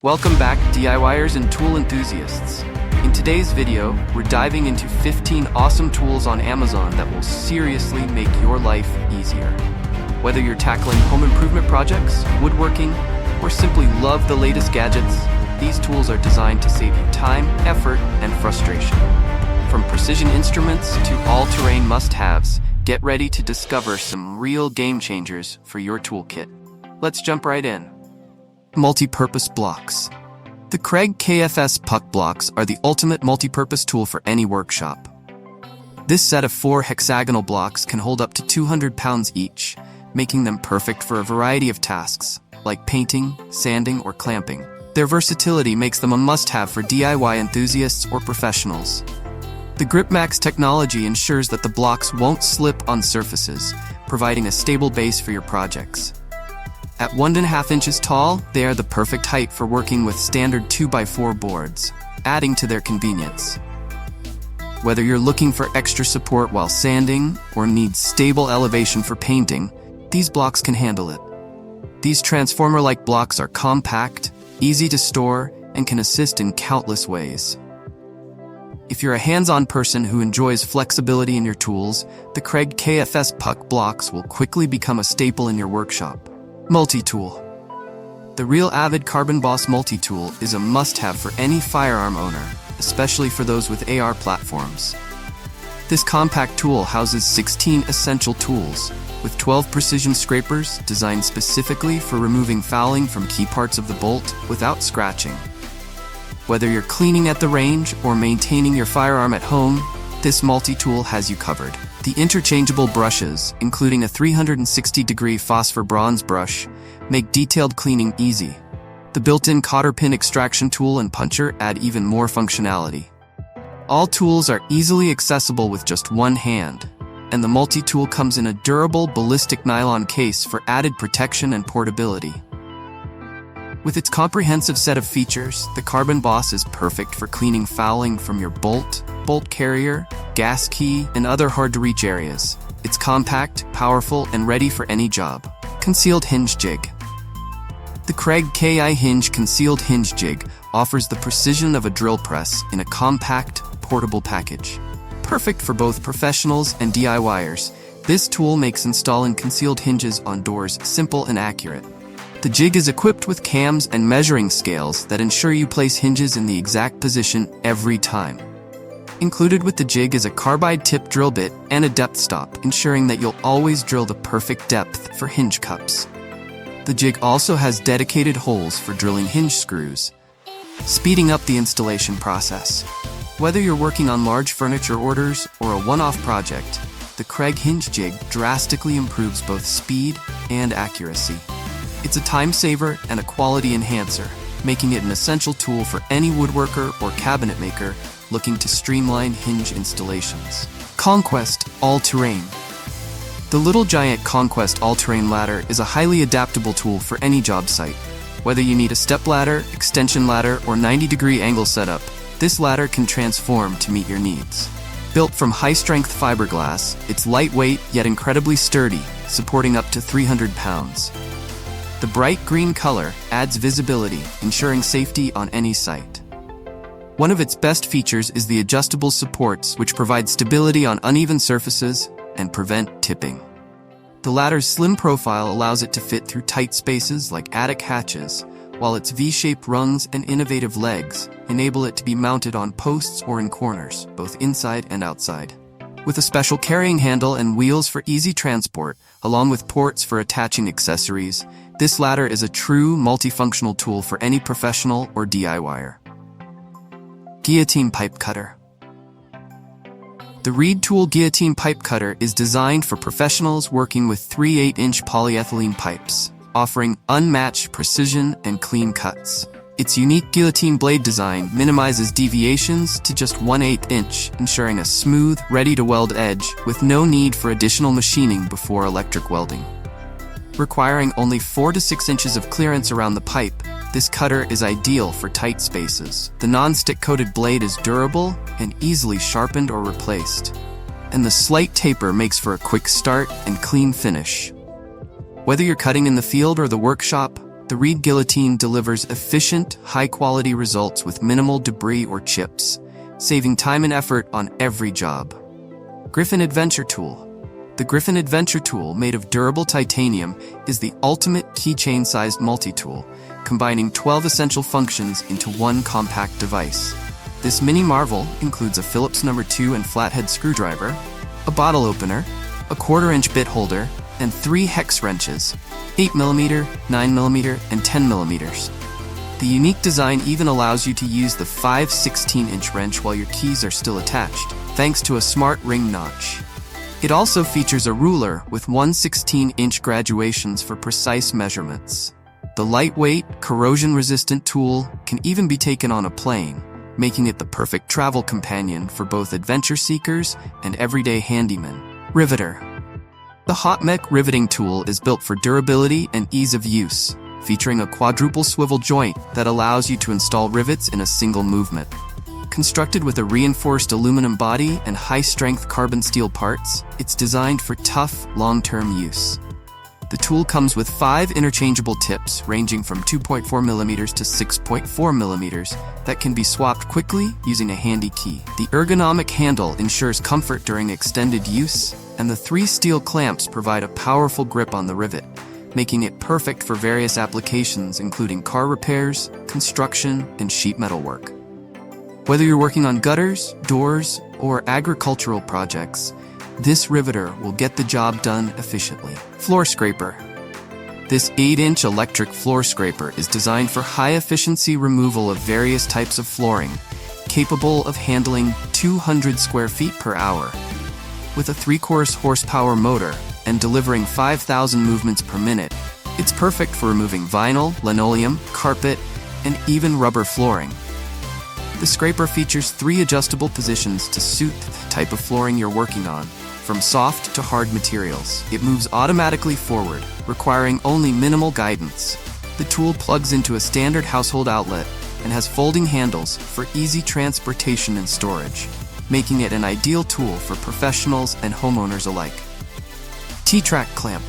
Welcome back, DIYers and tool enthusiasts. In today's video, we're diving into 15 awesome tools on Amazon that will seriously make your life easier. Whether you're tackling home improvement projects, woodworking, or simply love the latest gadgets, these tools are designed to save you time, effort, and frustration. From precision instruments to all-terrain must-haves, get ready to discover some real game changers for your toolkit. Let's jump right in. Multipurpose blocks. The Kreg KFS puck blocks are the ultimate multipurpose tool for any workshop. This set of 4 hexagonal blocks can hold up to 200 pounds each, making them perfect for a variety of tasks, like painting, sanding, or clamping. Their versatility makes them a must-have for DIY enthusiasts or professionals. The GripMax technology ensures that the blocks won't slip on surfaces, providing a stable base for your projects. At 1.5 inches tall, they are the perfect height for working with standard 2x4 boards, adding to their convenience. Whether you're looking for extra support while sanding or need stable elevation for painting, these blocks can handle it. These transformer-like blocks are compact, easy to store, and can assist in countless ways. If you're a hands-on person who enjoys flexibility in your tools, the Kreg KFS puck blocks will quickly become a staple in your workshop. Multitool. The Real Avid Carbon Boss Multitool is a must-have for any firearm owner, especially for those with AR platforms. This compact tool houses 16 essential tools, with 12 precision scrapers designed specifically for removing fouling from key parts of the bolt without scratching. Whether you're cleaning at the range or maintaining your firearm at home, this multi-tool has you covered. The interchangeable brushes, including a 360-degree phosphor bronze brush, make detailed cleaning easy. The built-in cotter pin extraction tool and puncher add even more functionality. All tools are easily accessible with just one hand, and the multi-tool comes in a durable ballistic nylon case for added protection and portability. With its comprehensive set of features, the Carbon Boss is perfect for cleaning fouling from your bolt carrier, gas key, and other hard-to-reach areas. It's compact, powerful, and ready for any job. Concealed Hinge Jig. The Kreg KI Hinge Concealed Hinge Jig offers the precision of a drill press in a compact, portable package. Perfect for both professionals and DIYers, this tool makes installing concealed hinges on doors simple and accurate. The jig is equipped with cams and measuring scales that ensure you place hinges in the exact position every time. Included with the jig is a carbide tip drill bit and a depth stop, ensuring that you'll always drill the perfect depth for hinge cups. The jig also has dedicated holes for drilling hinge screws, speeding up the installation process. Whether you're working on large furniture orders or a one-off project, the Kreg Hinge Jig drastically improves both speed and accuracy. It's a time saver and a quality enhancer, making it an essential tool for any woodworker or cabinet maker looking to streamline hinge installations. Conquest All-Terrain. The Little Giant Conquest All-Terrain ladder is a highly adaptable tool for any job site. Whether you need a step ladder, extension ladder, or 90-degree angle setup, this ladder can transform to meet your needs. Built from high-strength fiberglass, it's lightweight yet incredibly sturdy, supporting up to 300 pounds. The bright green color adds visibility, ensuring safety on any site. One of its best features is the adjustable supports, which provide stability on uneven surfaces and prevent tipping. The ladder's slim profile allows it to fit through tight spaces like attic hatches, while its V-shaped rungs and innovative legs enable it to be mounted on posts or in corners, both inside and outside. With a special carrying handle and wheels for easy transport, along with ports for attaching accessories, this ladder is a true multifunctional tool for any professional or DIYer. Guillotine Pipe Cutter. The Reed Tool Guillotine Pipe Cutter is designed for professionals working with 3 8-inch polyethylene pipes, offering unmatched precision and clean cuts. Its unique guillotine blade design minimizes deviations to just 1/8 inch, ensuring a smooth, ready-to-weld edge with no need for additional machining before electric welding. Requiring only 4 to 6 inches of clearance around the pipe, this cutter is ideal for tight spaces. The non-stick coated blade is durable and easily sharpened or replaced, and the slight taper makes for a quick start and clean finish. Whether you're cutting in the field or the workshop, The Guillotine delivers efficient, high-quality results with minimal debris or chips, saving time and effort on every job. Griffin Adventure Tool. The Griffin Adventure Tool, made of durable titanium, is the ultimate keychain-sized multi-tool, combining 12 essential functions into one compact device. This mini marvel includes a Phillips No. 2 and flathead screwdriver, a bottle opener, a 1/4-inch bit holder, and 3 hex wrenches, 8mm, 9mm, and 10mm. The unique design even allows you to use the 5/16-inch wrench while your keys are still attached, thanks to a smart ring notch. It also features a ruler with 1/16-inch graduations for precise measurements. The lightweight, corrosion-resistant tool can even be taken on a plane, making it the perfect travel companion for both adventure seekers and everyday handymen. Riveter. The Hot Mech riveting tool is built for durability and ease of use, featuring a quadruple swivel joint that allows you to install rivets in a single movement. Constructed with a reinforced aluminum body and high-strength carbon steel parts, it's designed for tough, long-term use. The tool comes with 5 interchangeable tips ranging from 2.4mm to 6.4mm that can be swapped quickly using a handy key. The ergonomic handle ensures comfort during extended use, and the 3 steel clamps provide a powerful grip on the rivet, making it perfect for various applications including car repairs, construction, and sheet metal work. Whether you're working on gutters, doors, or agricultural projects, this riveter will get the job done efficiently. Floor scraper. This 8-inch electric floor scraper is designed for high-efficiency removal of various types of flooring, capable of handling 200 square feet per hour. With a 3-course horsepower motor and delivering 5,000 movements per minute, it's perfect for removing vinyl, linoleum, carpet, and even rubber flooring. The scraper features 3 adjustable positions to suit the type of flooring you're working on, from soft to hard materials. It moves automatically forward, requiring only minimal guidance. The tool plugs into a standard household outlet and has folding handles for easy transportation and storage, making it an ideal tool for professionals and homeowners alike. T-Track Clamp.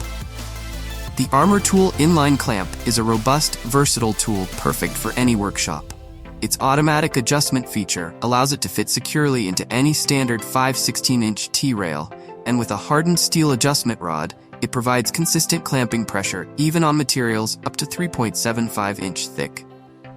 The Armor Tool inline clamp is a robust, versatile tool perfect for any workshop. Its automatic adjustment feature allows it to fit securely into any standard 5/16-inch T-rail, and with a hardened steel adjustment rod, it provides consistent clamping pressure even on materials up to 3.75-inch thick.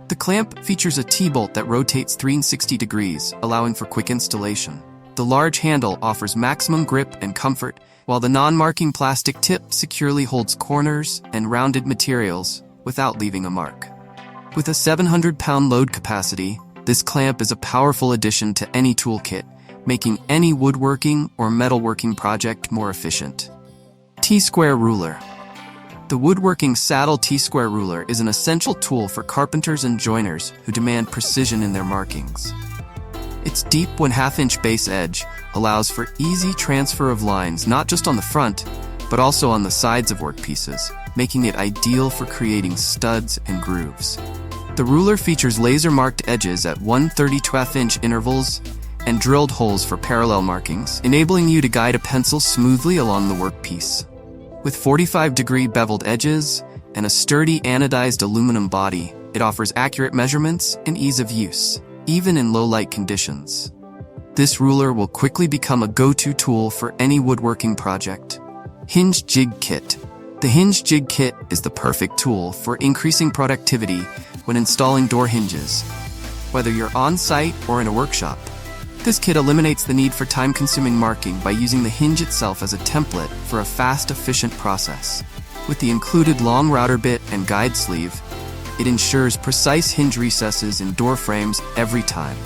The clamp features a T-bolt that rotates 360 degrees, allowing for quick installation. The large handle offers maximum grip and comfort, while the non-marking plastic tip securely holds corners and rounded materials without leaving a mark. With a 700-pound load capacity, this clamp is a powerful addition to any toolkit, making any woodworking or metalworking project more efficient. T-square ruler. The woodworking saddle T-square ruler is an essential tool for carpenters and joiners who demand precision in their markings. Its deep 1/2-inch base edge allows for easy transfer of lines not just on the front, but also on the sides of workpieces, making it ideal for creating studs and grooves. The ruler features laser-marked edges at 1/32-inch intervals and drilled holes for parallel markings, enabling you to guide a pencil smoothly along the workpiece. With 45-degree beveled edges and a sturdy anodized aluminum body, it offers accurate measurements and ease of use, even in low-light conditions. This ruler will quickly become a go-to tool for any woodworking project. Hinge Jig Kit. The Hinge Jig Kit is the perfect tool for increasing productivity when installing door hinges, whether you're on-site or in a workshop. This kit eliminates the need for time-consuming marking by using the hinge itself as a template for a fast, efficient process. With the included long router bit and guide sleeve, it ensures precise hinge recesses in door frames every time.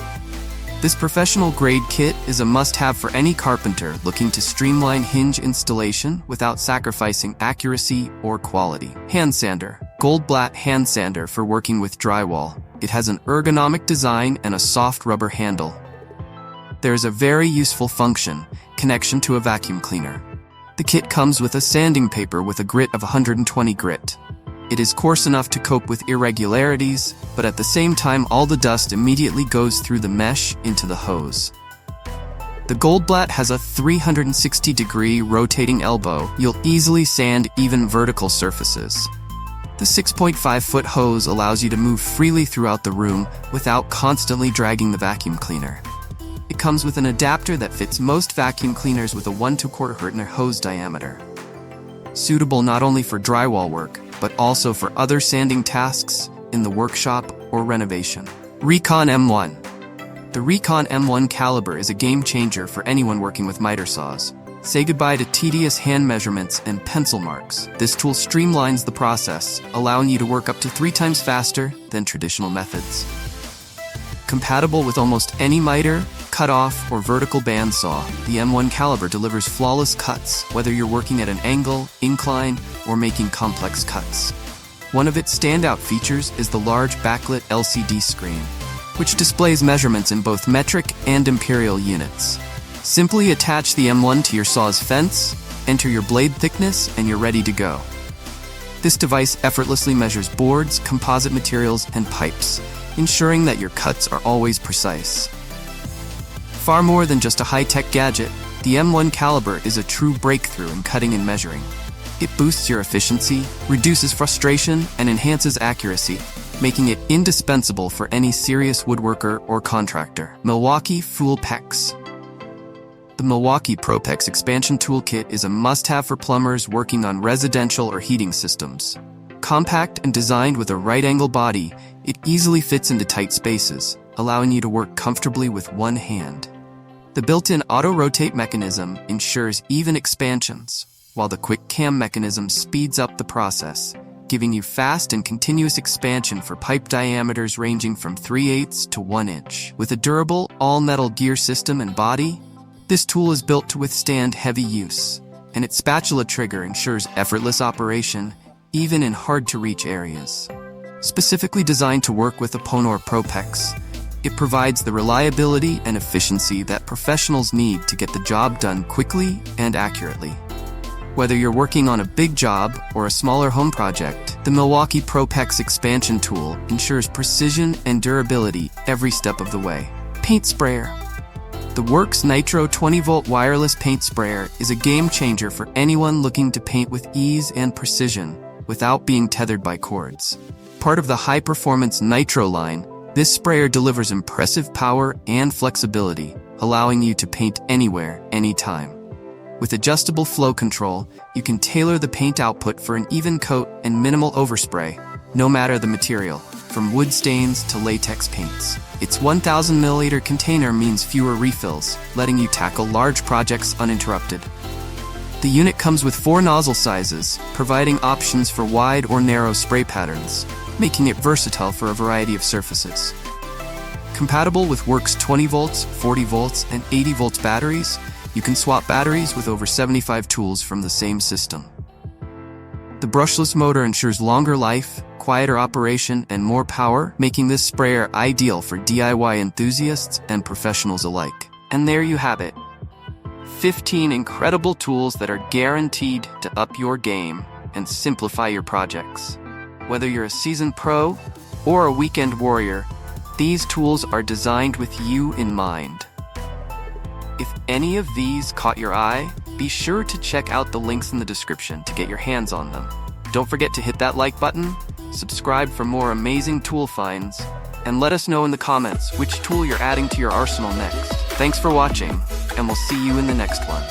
This professional-grade kit is a must-have for any carpenter looking to streamline hinge installation without sacrificing accuracy or quality. Hand sander. Goldblatt hand sander for working with drywall. It has an ergonomic design and a soft rubber handle. There is a very useful function, connection to a vacuum cleaner. The kit comes with a sanding paper with a grit of 120 grit. It is coarse enough to cope with irregularities, but at the same time all the dust immediately goes through the mesh into the hose. The Goldblatt has a 360-degree rotating elbow. You'll easily sand even vertical surfaces. The 6.5-foot hose allows you to move freely throughout the room without constantly dragging the vacuum cleaner. It comes with an adapter that fits most vacuum cleaners with a 1 2/4 hose diameter. Suitable not only for drywall work, but also for other sanding tasks in the workshop or renovation. REEKON M1. The REEKON M1 caliber is a game changer for anyone working with miter saws. Say goodbye to tedious hand measurements and pencil marks. This tool streamlines the process, allowing you to work up to 3 times faster than traditional methods. Compatible with almost any miter, cut-off, or vertical bandsaw, the M1 caliber delivers flawless cuts, whether you're working at an angle, incline, or making complex cuts. One of its standout features is the large backlit LCD screen, which displays measurements in both metric and imperial units. Simply attach the M1 to your saw's fence, enter your blade thickness, and you're ready to go. This device effortlessly measures boards, composite materials, and pipes, ensuring that your cuts are always precise. Far more than just a high-tech gadget, the M1 caliber is a true breakthrough in cutting and measuring. It boosts your efficiency, reduces frustration, and enhances accuracy, making it indispensable for any serious woodworker or contractor. Milwaukee FUEL PEX. The Milwaukee PEX expansion toolkit is a must-have for plumbers working on residential or heating systems. Compact and designed with a right-angle body, it easily fits into tight spaces, allowing you to work comfortably with one hand. The built-in auto-rotate mechanism ensures even expansions, while the quick cam mechanism speeds up the process, giving you fast and continuous expansion for pipe diameters ranging from 3/8 to 1 inch. With a durable, all-metal gear system and body, this tool is built to withstand heavy use, and its spatula trigger ensures effortless operation, even in hard-to-reach areas. Specifically designed to work with the PEX, it provides the reliability and efficiency that professionals need to get the job done quickly and accurately. Whether you're working on a big job or a smaller home project, the Milwaukee PEX expansion tool ensures precision and durability every step of the way. Paint sprayer. The Works Nitro 20-volt wireless paint sprayer is a game changer for anyone looking to paint with ease and precision without being tethered by cords. Part of the high-performance Nitro line, this sprayer delivers impressive power and flexibility, allowing you to paint anywhere, anytime. With adjustable flow control, you can tailor the paint output for an even coat and minimal overspray, no matter the material, from wood stains to latex paints. Its 1,000 milliliter container means fewer refills, letting you tackle large projects uninterrupted. The unit comes with 4 nozzle sizes, providing options for wide or narrow spray patterns, making it versatile for a variety of surfaces. Compatible with Works 20 volts, 40 volts, and 80 volts batteries, you can swap batteries with over 75 tools from the same system. The brushless motor ensures longer life, quieter operation, and more power, making this sprayer ideal for DIY enthusiasts and professionals alike. And there you have it. 15 incredible tools that are guaranteed to up your game and simplify your projects. Whether you're a seasoned pro or a weekend warrior, these tools are designed with you in mind. If any of these caught your eye, be sure to check out the links in the description to get your hands on them. Don't forget to hit that like button, subscribe for more amazing tool finds, and let us know in the comments which tool you're adding to your arsenal next. Thanks for watching, and we'll see you in the next one.